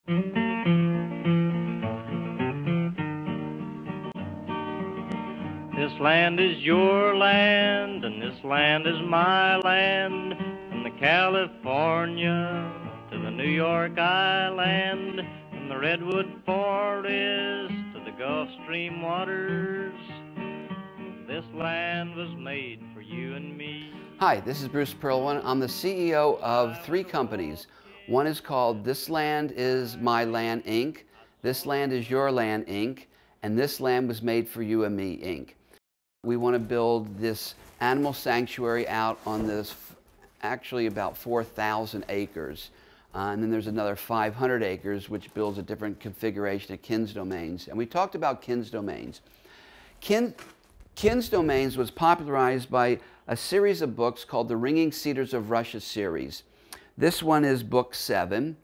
This land is your land, and this land is my land, from the California to the New York Island, from the Redwood Forest to the Gulf Stream waters. This land was made for you and me. Hi, this is Bruce Perlwin. I'm the CEO of 3 companies. One is called This Land Is My Land, Inc., This Land Is Your Land, Inc., and This Land Was Made for You and Me, Inc. We want to build this animal sanctuary out on this, actually about 4,000 acres. And then there's another 500 acres, which builds a different configuration of KINS domains. And we talked about KINS domains. KINS domains was popularized by a series of books called the Ringing Cedars of Russia series. This one is book 7.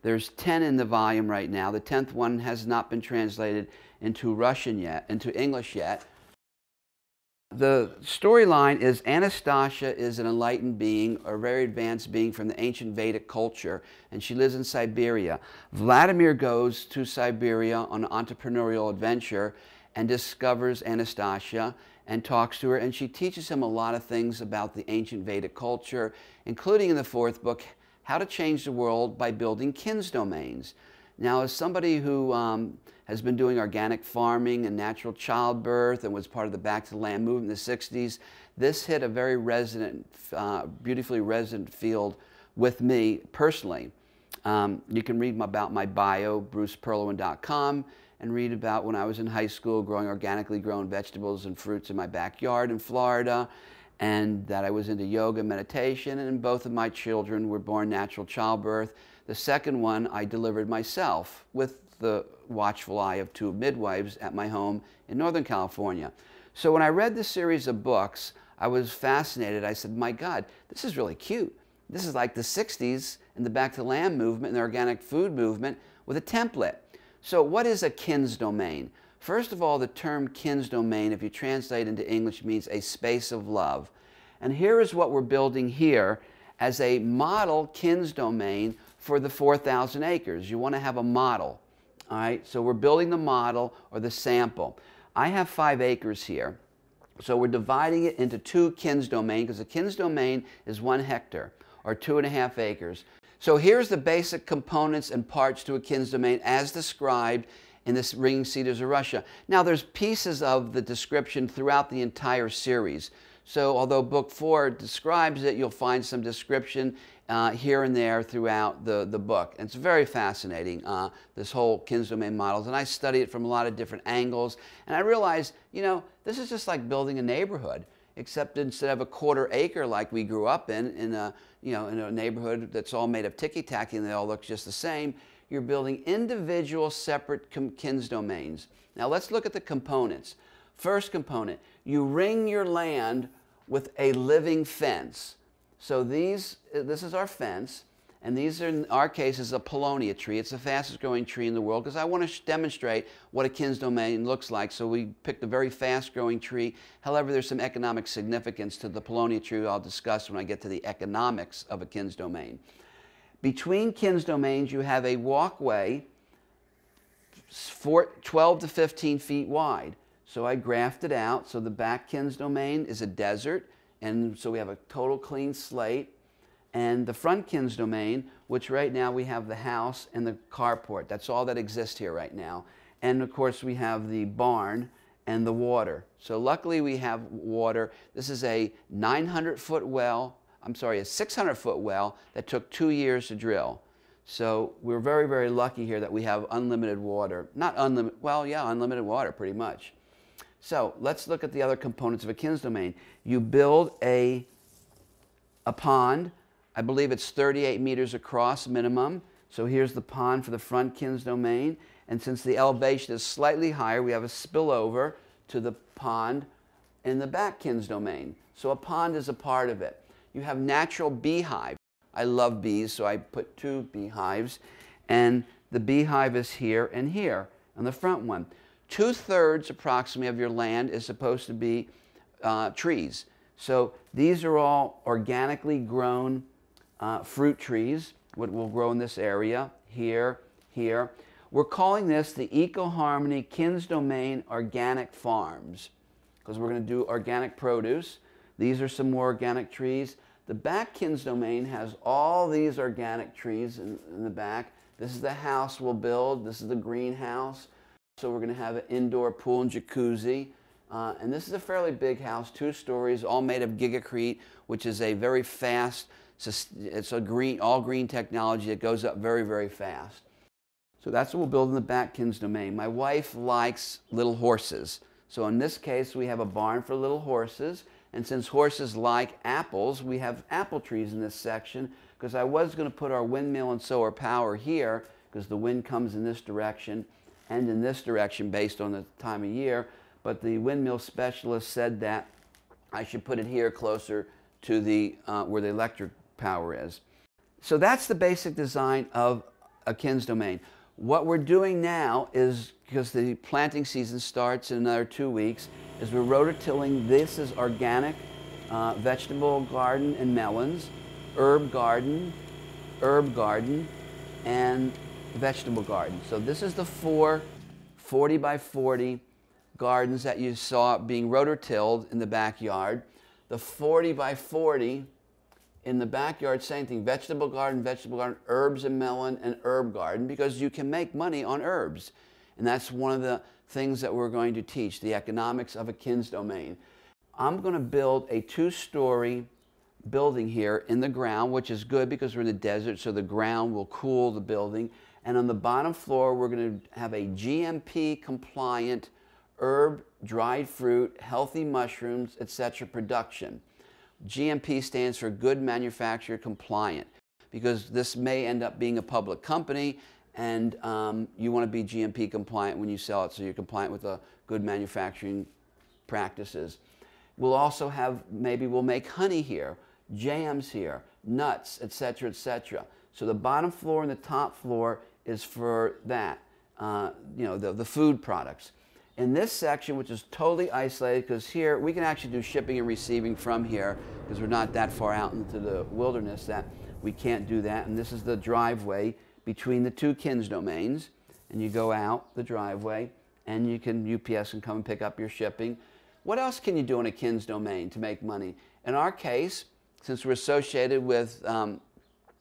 There's 10 in the volume right now. The 10th one has not been translated into English yet. The storyline is Anastasia is an enlightened being, or a very advanced being from the ancient Vedic culture, and she lives in Siberia. Vladimir goes to Siberia on an entrepreneurial adventure and discovers Anastasia and talks to her, and she teaches him a lot of things about the ancient Vedic culture, including in the 4th book, how to change the world by building KINS domains. Now, as somebody who has been doing organic farming and natural childbirth and was part of the Back to the Land movement in the 60s, this hit a very beautifully resonant field with me personally. You can read about my bio, bruceperlwin.com, and read about when I was in high school growing organically grown vegetables and fruits in my backyard in Florida, and that I was into yoga and meditation, and both of my children were born natural childbirth. The second one I delivered myself with the watchful eye of 2 midwives at my home in Northern California. So when I read this series of books, I was fascinated. I said, my God, this is really cute. This is like the 60s and the Back to the Land movement and the organic food movement with a template. So what is a KINS domain? First of all, the term KINS domain, if you translate into English, means a space of love. And here is what we're building here as a model KINS domain for the 4,000 acres. You want to have a model. All right, so we're building the model or the sample. I have 5 acres here. So we're dividing it into 2 KINS domains, because a KINS domain is 1 hectare or 2.5 acres. So here's the basic components and parts to a KINS domain as described in this Ringing Cedars of Russia. Now there's pieces of the description throughout the entire series. So although book 4 describes it, you'll find some description here and there throughout the book. And it's very fascinating, this whole KINS domain models. And I study it from a lot of different angles. And I realized, you know, this is just like building a neighborhood, except instead of a 1/4 acre like we grew up in a neighborhood that's all made of ticky-tacky and they all look just the same, you're building individual separate KINS domains. Now let's look at the components. First component, you ring your land with a living fence. So this is our fence, and these are, in our case, is a paulownia tree. It's the fastest growing tree in the world because I want to demonstrate what a KINS domain looks like. So we picked a very fast growing tree. However, there's some economic significance to the paulownia tree I'll discuss when I get to the economics of a KINS domain. Between KINS domains, you have a walkway 12 to 15 feet wide. So I grafted out. So the back KINS domain is a desert, and so we have a total clean slate. And the front KINS domain, which right now we have the house and the carport. That's all that exists here right now. And of course we have the barn and the water. So luckily we have water. This is a 900-foot well, a 600-foot well that took 2 years to drill. So we're very, very lucky here that we have unlimited water. Not unlimited, well, yeah, unlimited water pretty much. So let's look at the other components of a KINS domain. You build a pond. I believe it's 38 meters across minimum. So here's the pond for the front KINS domain. And since the elevation is slightly higher, we have a spillover to the pond in the back KINS domain. So a pond is a part of it. You have natural beehive. I love bees, so I put 2 beehives. And the beehive is here and here on the front one. 2/3 approximately of your land is supposed to be trees. So these are all organically grown fruit trees, what will grow in this area, here, here. We're calling this the Eco-Harmony Kins Domain Organic Farms because we're going to do organic produce. These are some more organic trees. The back Kins Domain has all these organic trees in the back. This is the house we'll build. This is the greenhouse. So we're going to have an indoor pool and jacuzzi. And this is a fairly big house, 2 stories, all made of gigacrete, which is a very fast, it's a green, all green technology that goes up very, very fast. So that's what we'll build in the back Kins Domain. My wife likes little horses. So in this case, we have a barn for little horses. And since horses like apples, we have apple trees in this section because I was going to put our windmill and solar power here because the wind comes in this direction and in this direction based on the time of year. But the windmill specialist said that I should put it here closer to the where the electric power is. So that's the basic design of a Kins Domain. What we're doing now is, because the planting season starts in another 2 weeks, is we're rototilling. This is organic vegetable garden and melons, herb garden, and vegetable garden. So this is the 4 40 by 40 gardens that you saw being rototilled in the backyard. The 40 by 40 in the backyard, same thing, vegetable garden, herbs and melon, and herb garden, because you can make money on herbs. And that's one of the things that we're going to teach, the economics of a Kins Domain. I'm going to build a 2-story building here in the ground, which is good because we're in the desert, so the ground will cool the building. And on the bottom floor, we're going to have a GMP compliant herb, dried fruit, healthy mushrooms, etc. production. GMP stands for Good Manufacturer Compliant, because this may end up being a public company and you want to be GMP compliant when you sell it, so you're compliant with the good manufacturing practices. We'll also have, maybe we'll make honey here, jams here, nuts, etc., etc. So the bottom floor and the top floor is for that, you know, the food products. In this section, which is totally isolated, because here we can actually do shipping and receiving from here, because we're not that far out into the wilderness that we can't do that. And this is the driveway between the 2 Kins Domains. And you go out the driveway, and you can UPS and come and pick up your shipping. What else can you do in a Kins Domain to make money? In our case, since we're associated with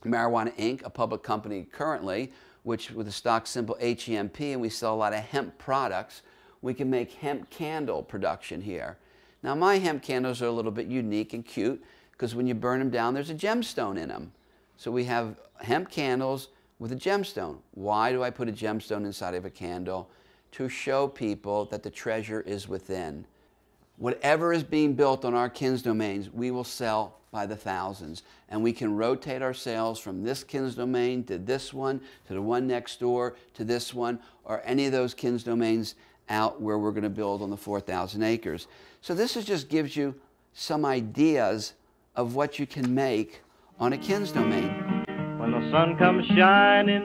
Marijuana Inc., a public company currently, which with the stock symbol HEMP, and we sell a lot of hemp products, we can make hemp candle production here. Now my hemp candles are a little bit unique and cute because when you burn them down, there's a gemstone in them. So we have hemp candles with a gemstone. Why do I put a gemstone inside of a candle? To show people that the treasure is within. Whatever is being built on our Kins Domains, we will sell by the thousands. And we can rotate our sales from this Kins Domain to this one, to the one next door, to this one, or any of those Kins Domains out where we're going to build on the 4,000 acres. So this just gives you some ideas of what you can make on a Kins Domain. When the sun comes shining,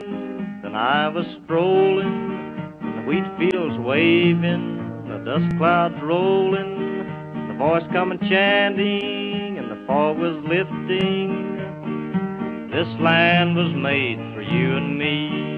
then I was strolling, and the wheat fields waving, the dust clouds rolling, the voice coming chanting, and the fog was lifting. This land was made for you and me.